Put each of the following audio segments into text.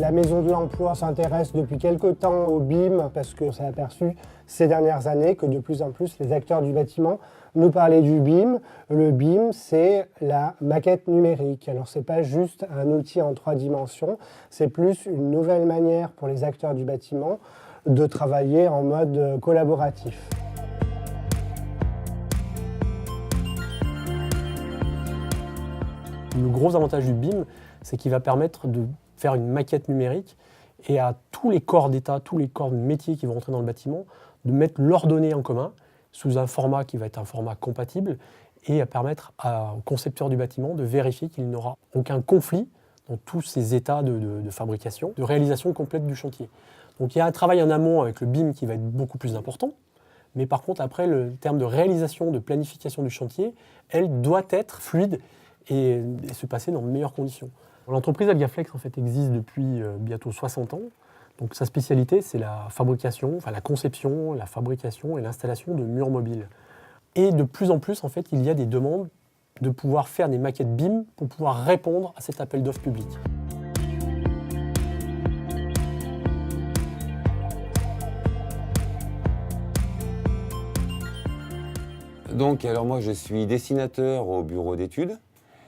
La Maison de l'Emploi s'intéresse depuis quelque temps au BIM parce qu'on s'est aperçu ces dernières années que de plus en plus les acteurs du bâtiment nous parlaient du BIM. Le BIM, c'est la maquette numérique. Alors c'est pas juste un outil en 3 dimensions, c'est plus une nouvelle manière pour les acteurs du bâtiment de travailler en mode collaboratif. Le gros avantage du BIM, c'est qu'il va permettre de faire une maquette numérique et à tous les corps d'état, tous les corps de métier qui vont rentrer dans le bâtiment, de mettre leurs données en commun sous un format qui va être un format compatible et à permettre au concepteur du bâtiment de vérifier qu'il n'aura aucun conflit dans tous ces états de fabrication, de réalisation complète du chantier. Donc il y a un travail en amont avec le BIM qui va être beaucoup plus important, mais par contre après le terme de réalisation, de planification du chantier, elle doit être fluide et se passer dans de meilleures conditions. L'entreprise Algaflex en fait, existe depuis bientôt 60 ans. Donc, sa spécialité, c'est la fabrication, enfin la conception, la fabrication et l'installation de murs mobiles. Et de plus en plus, en fait, il y a des demandes de pouvoir faire des maquettes BIM pour pouvoir répondre à cet appel d'offres public. Donc, alors moi, je suis dessinateur au bureau d'études.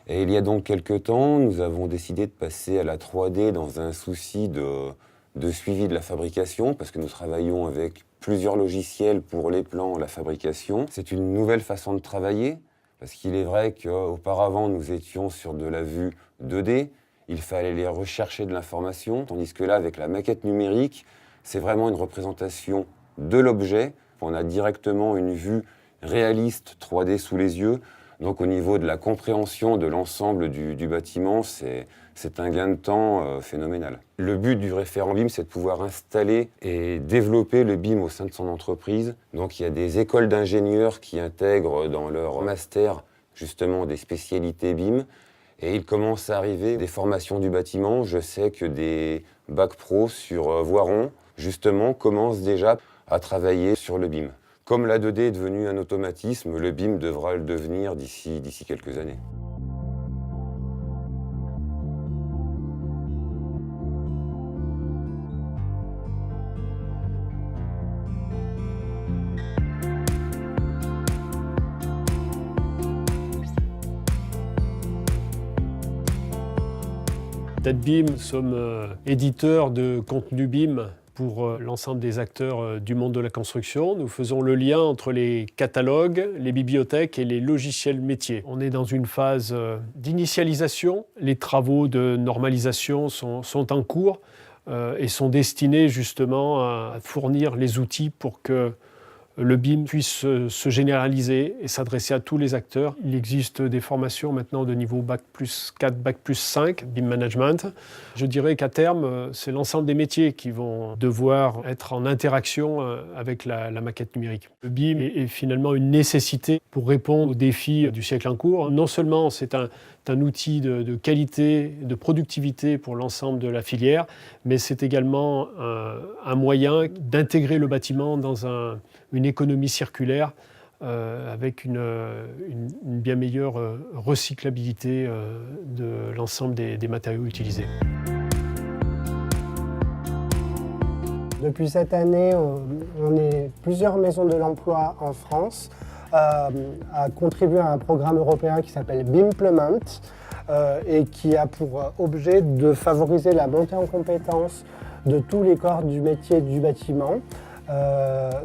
Et il y a donc quelques temps, nous avons décidé de passer à la 3D dans un souci de suivi de la fabrication, parce que nous travaillons avec plusieurs logiciels pour les plans, la fabrication. C'est une nouvelle façon de travailler, parce qu'il est vrai qu'auparavant, nous étions sur de la vue 2D, il fallait aller rechercher de l'information, tandis que là, avec la maquette numérique, c'est vraiment une représentation de l'objet. On a directement une vue réaliste 3D sous les yeux. Donc au niveau de la compréhension de l'ensemble du bâtiment, c'est un gain de temps phénoménal. Le but du référent BIM, c'est de pouvoir installer et développer le BIM au sein de son entreprise. Donc il y a des écoles d'ingénieurs qui intègrent dans leur master justement des spécialités BIM. Et il commence à arriver des formations du bâtiment. Je sais que des bacs pro sur Voiron, justement, commencent déjà à travailler sur le BIM. Comme la 2D est devenue un automatisme, le BIM devra le devenir d'ici quelques années. TEDBIM, nous sommes éditeurs de contenu BIM pour l'ensemble des acteurs du monde de la construction. Nous faisons le lien entre les catalogues, les bibliothèques et les logiciels métiers. On est dans une phase d'initialisation. Les travaux de normalisation sont en cours et sont destinés justement à fournir les outils pour que le BIM puisse se généraliser et s'adresser à tous les acteurs. Il existe des formations maintenant de niveau Bac+4, Bac+5, BIM Management. Je dirais qu'à terme, c'est l'ensemble des métiers qui vont devoir être en interaction avec la maquette numérique. Le BIM est finalement une nécessité pour répondre aux défis du siècle en cours. Non seulement c'est un outil de qualité, de productivité pour l'ensemble de la filière, mais c'est également un moyen d'intégrer le bâtiment dans une économie circulaire avec une bien meilleure recyclabilité de l'ensemble des matériaux utilisés. Depuis cette année, on est plusieurs maisons de l'emploi en France à contribuer à un programme européen qui s'appelle BIMplement et qui a pour objet de favoriser la montée en compétences de tous les corps du métier du bâtiment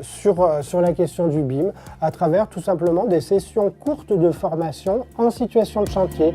sur la question du BIM à travers tout simplement des sessions courtes de formation en situation de chantier.